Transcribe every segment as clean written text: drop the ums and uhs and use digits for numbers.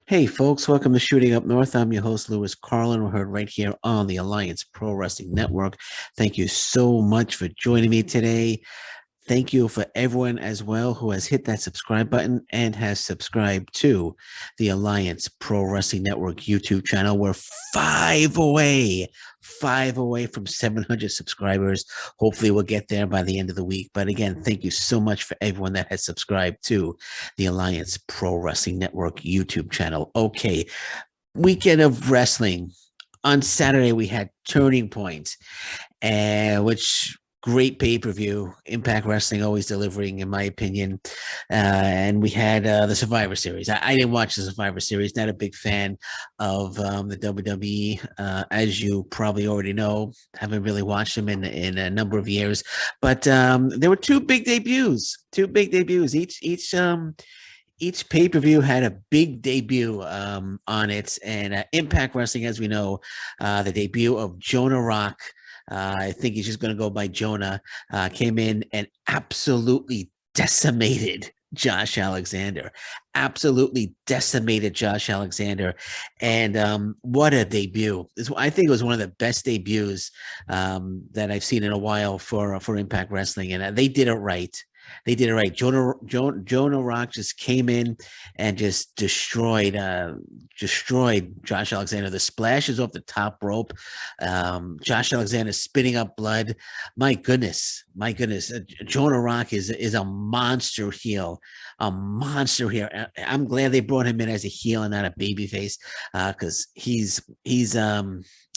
Hey folks, welcome to Shooting Up North. I'm your host, Lewis Carlin. We're heard right here on the Alliance Pro Wrestling Network. Thank you so much for joining me today. Thank you for everyone as well who has hit that subscribe button and has subscribed to the Alliance Pro Wrestling Network YouTube channel. We're five away from 700 subscribers. Hopefully, we'll get there by the end of the week. But again, thank you so much for everyone that has subscribed to the Alliance Pro Wrestling Network YouTube channel. Okay, weekend of wrestling. On Saturday, we had Turning Point, which great pay-per-view. Impact Wrestling always delivering, in my opinion. And we had the Survivor Series. I didn't watch the Survivor Series. Not a big fan of the WWE, as you probably already know. Haven't really watched them in a number of years. But there were two big debuts. Two big debuts. Each pay per view had a big debut on it, and Impact Wrestling, as we know, the debut of Jonah Rock. I think he's just going to go by Jonah. Came in and absolutely decimated Josh Alexander. Absolutely decimated Josh Alexander, and what a debut! I think it was one of the best debuts that I've seen in a while for Impact Wrestling, and they did it right. They did it right. Jonah Rock just came in and just destroyed Josh Alexander. The splashes off the top rope. Josh Alexander spitting up blood. My goodness, my goodness. Jonah Rock is a monster heel, a monster heel. I'm glad they brought him in as a heel and not a babyface, because he's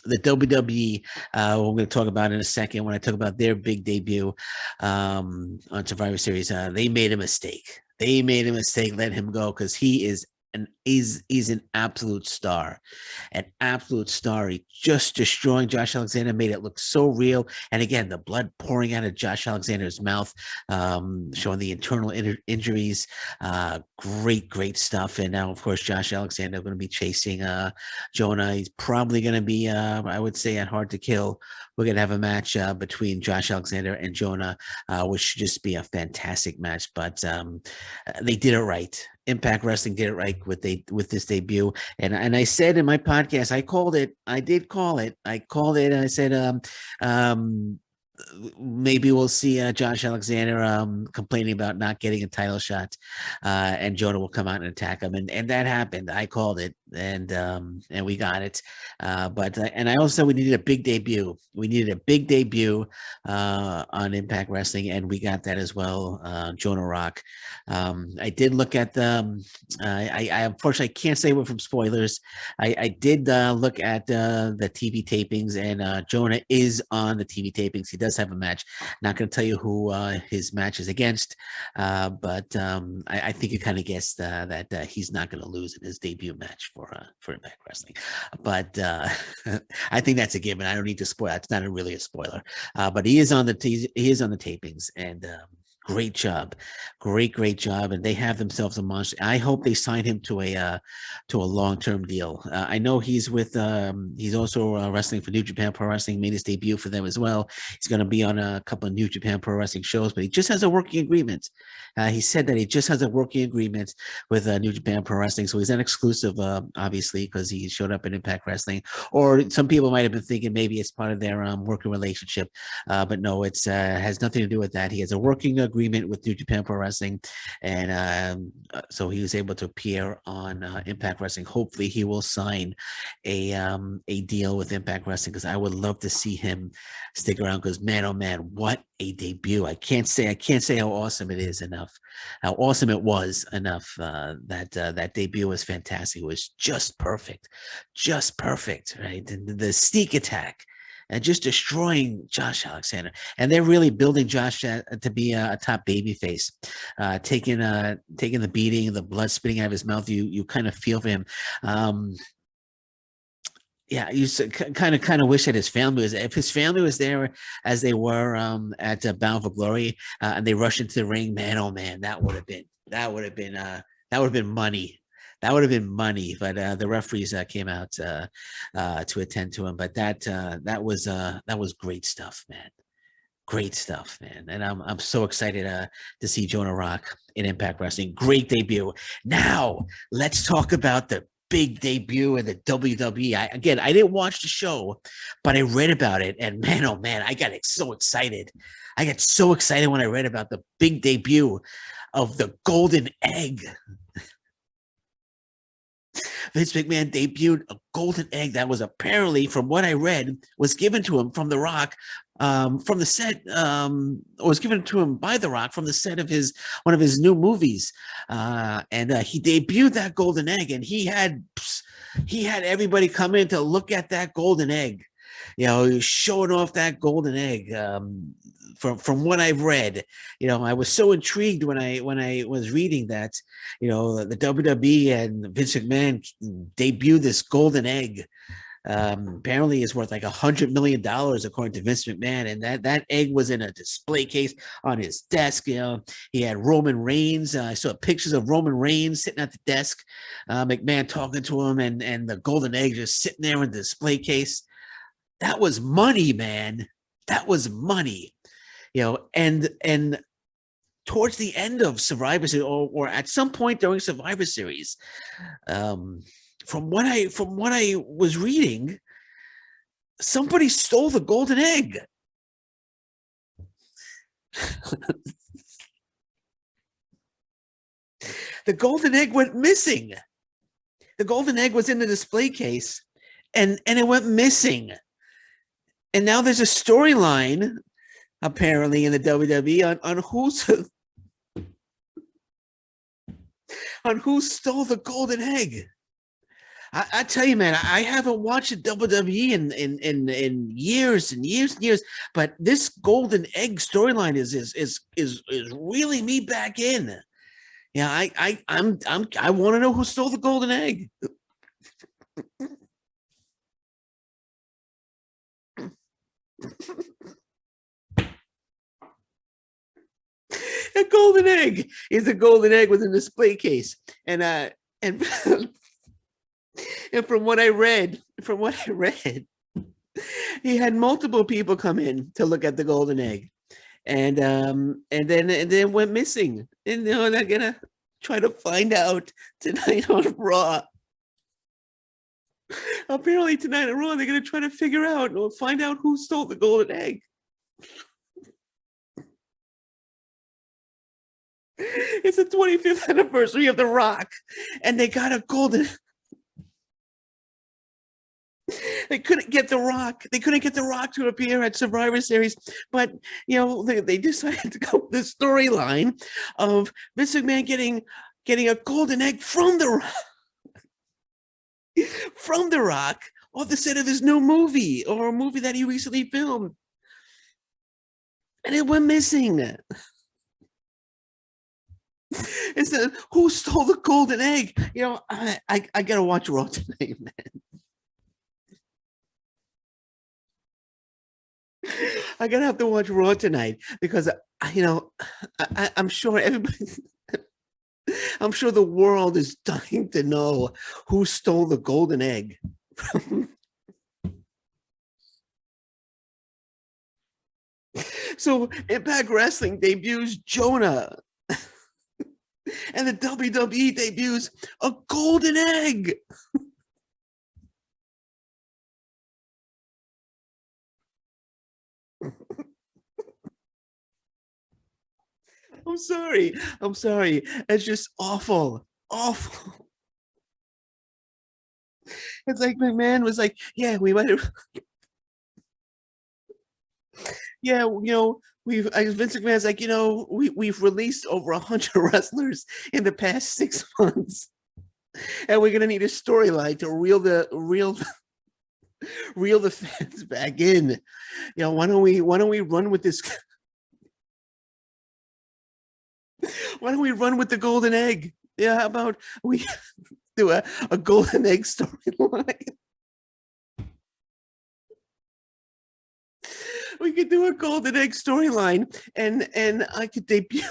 the WWE, we're going to talk about in a second when I talk about their big debut on Survivor Series. They made a mistake. They made a mistake. Let him go because he's an absolute star, an absolute star. He just destroying Josh Alexander, made it look so real. And again, the blood pouring out of Josh Alexander's mouth, showing the internal injuries. Great stuff. And now, of course, Josh Alexander going to be chasing Jonah. He's probably going to be, I would say, at Hard to Kill. We're going to have a match between Josh Alexander and Jonah, which should just be a fantastic match. But they did it right. Impact Wrestling did it right with this debut, and I said in my podcast, I called it. I did call it. I called it. And I said, um, maybe we'll see Josh Alexander complaining about not getting a title shot, and Jonah will come out and attack him, and that happened. I called it, and we got it. But and I also we needed a big debut. We needed a big debut on Impact Wrestling, and we got that as well. Jonah Rock. I did look at the. I unfortunately can't say we're from spoilers. I did look at the TV tapings, and Jonah is on the TV tapings. He does have a match. Not going to tell you who his match is against, but I think you kind of guessed that he's not going to lose in his debut match for Impact Wrestling. But I think that's a given. I don't need to spoil. It's not really a spoiler, but he is on the tapings, and great job, great job, and they have themselves a monster. I hope they sign him to a long-term deal. I know he's also wrestling for New Japan Pro Wrestling, made his debut for them as well. He's going to be on a couple of New Japan Pro Wrestling shows, but he just has a working agreement. He said that he just has a working agreement with New Japan Pro Wrestling, so he's not exclusive, obviously, because he showed up in Impact Wrestling. Or some people might have been thinking maybe it's part of their working relationship, but no, it's has nothing to do with that. He has a working agreement with New Japan Pro Wrestling, and so he was able to appear on Impact Wrestling. Hopefully, he will sign a deal with Impact Wrestling, because I would love to see him stick around. Because man, oh man, what a debut! I can't say how awesome it is enough, how awesome it was enough. That debut was fantastic. It was just perfect, right? And the sneak attack and just destroying Josh Alexander. And they're really building Josh to be a top baby face, taking the beating, the blood spitting out of his mouth. You kind of feel for him. Yeah, you kind of wish that his family was, if his family was there as they were at Bound for Glory, and they rushed into the ring. Man, oh man, that would have been money. That would have been money, but the referees came out to attend to him. But that was great stuff, man. Great stuff, man. And I'm so excited to see Jonah Rock in Impact Wrestling. Great debut. Now let's talk about the big debut in the WWE. Again, I didn't watch the show, but I read about it, and man, oh man, I got so excited. I got so excited when I read about the big debut of the Golden Egg. Vince McMahon debuted a golden egg that was apparently, from what I read, was given to him from The Rock, from the set, or was given to him by The Rock from the set of one of his new movies, and he debuted that golden egg, and he had everybody come in to look at that golden egg. You know, showing off that golden egg. From what I've read, you know, I was so intrigued when I was reading that, you know, the WWE and Vince McMahon debuted this golden egg. Apparently is worth like $100 million according to Vince McMahon, and that egg was in a display case on his desk. You know, he had Roman Reigns. I saw pictures of Roman Reigns sitting at the desk, McMahon talking to him, and the golden egg just sitting there in the display case. That was money, man. That was money. You know, and towards the end of Survivor Series, or at some point during Survivor Series, from what I was reading, somebody stole the golden egg. The golden egg went missing. The golden egg was in the display case, and it went missing. And now there's a storyline, apparently, in the WWE on who stole the golden egg. I tell you, man, I haven't watched the WWE in years and years and years, but this golden egg storyline is really me back in. Yeah, I want to know who stole the golden egg. A golden egg is a golden egg with a display case, and and from what I read, he had multiple people come in to look at the golden egg, and then went missing. And you know, they're gonna try to find out tonight on Raw. Apparently tonight on Raw, they're gonna try to figure out or find out who stole the golden egg. It's the 25th anniversary of The Rock, and they got a golden. They couldn't get The Rock. They couldn't get The Rock to appear at Survivor Series, but you know they decided to go with the storyline of Vince McMahon getting a golden egg from The Rock, from The Rock, off the set of his new movie, or a movie that he recently filmed, and it went missing. It's who stole the golden egg? You know, I gotta watch Raw tonight, man. I gotta have to watch Raw tonight because you know I'm sure everybody, I'm sure the world is dying to know who stole the golden egg. So Impact Wrestling debuts Jonah. And the WWE debuts a golden egg. I'm sorry. It's just awful. It's like McMahon was like, yeah, we might have. Yeah, you know, Vince McMahon's like, you know, we've released over 100 wrestlers in the past 6 months, and we're gonna need a storyline to reel the fans back in. You know, why don't we run with this? Why don't we run with the golden egg? Yeah, how about we do a golden egg storyline? We could do a golden egg storyline, and I could debut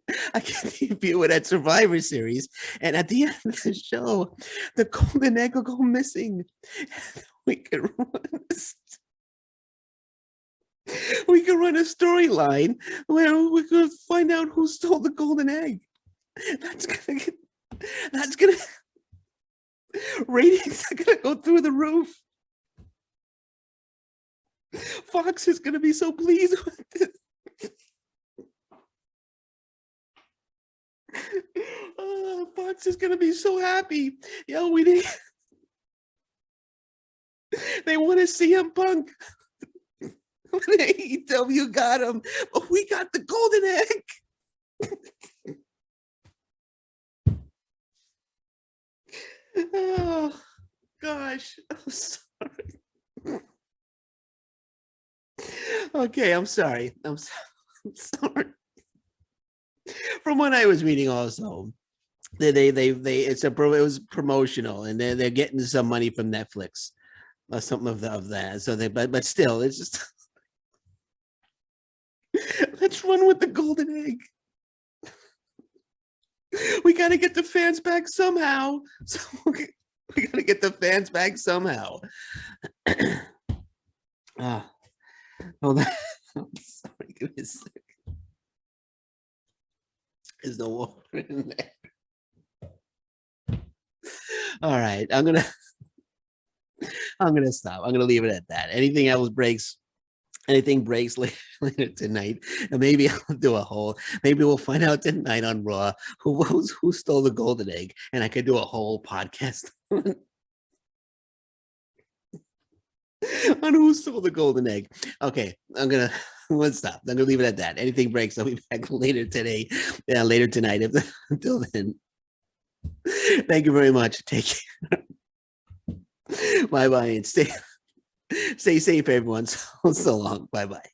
it at Survivor Series, and at the end of the show, the golden egg will go missing. We could run a storyline where we could find out who stole the golden egg. That's gonna Ratings are gonna go through the roof. Fox is gonna be so pleased with this. Fox is gonna be so happy. Yo, we did. They want to see him Punk. AEW got him, but we got the golden egg. Oh gosh, I'm sorry. Okay, I'm sorry. I'm sorry. From what I was reading, also, it was promotional, and they're getting some money from Netflix or something of that. So but still, it's just let's run with the golden egg. We got to get the fans back somehow. So we got to get the fans back somehow. Hold on. I'm sorry. Give me a second. There's no water in there. All right. I'm gonna stop. I'm gonna leave it at that. Anything breaks later tonight, and maybe I'll do a whole. Maybe we'll find out tonight on Raw who stole the golden egg, and I could do a whole podcast on who stole the golden egg. Okay, let's stop. I'm gonna leave it at that. Anything breaks, I'll be back later today, later tonight. Until then, thank you very much. Take care. Bye bye, and stay safe, everyone. So long. Bye bye.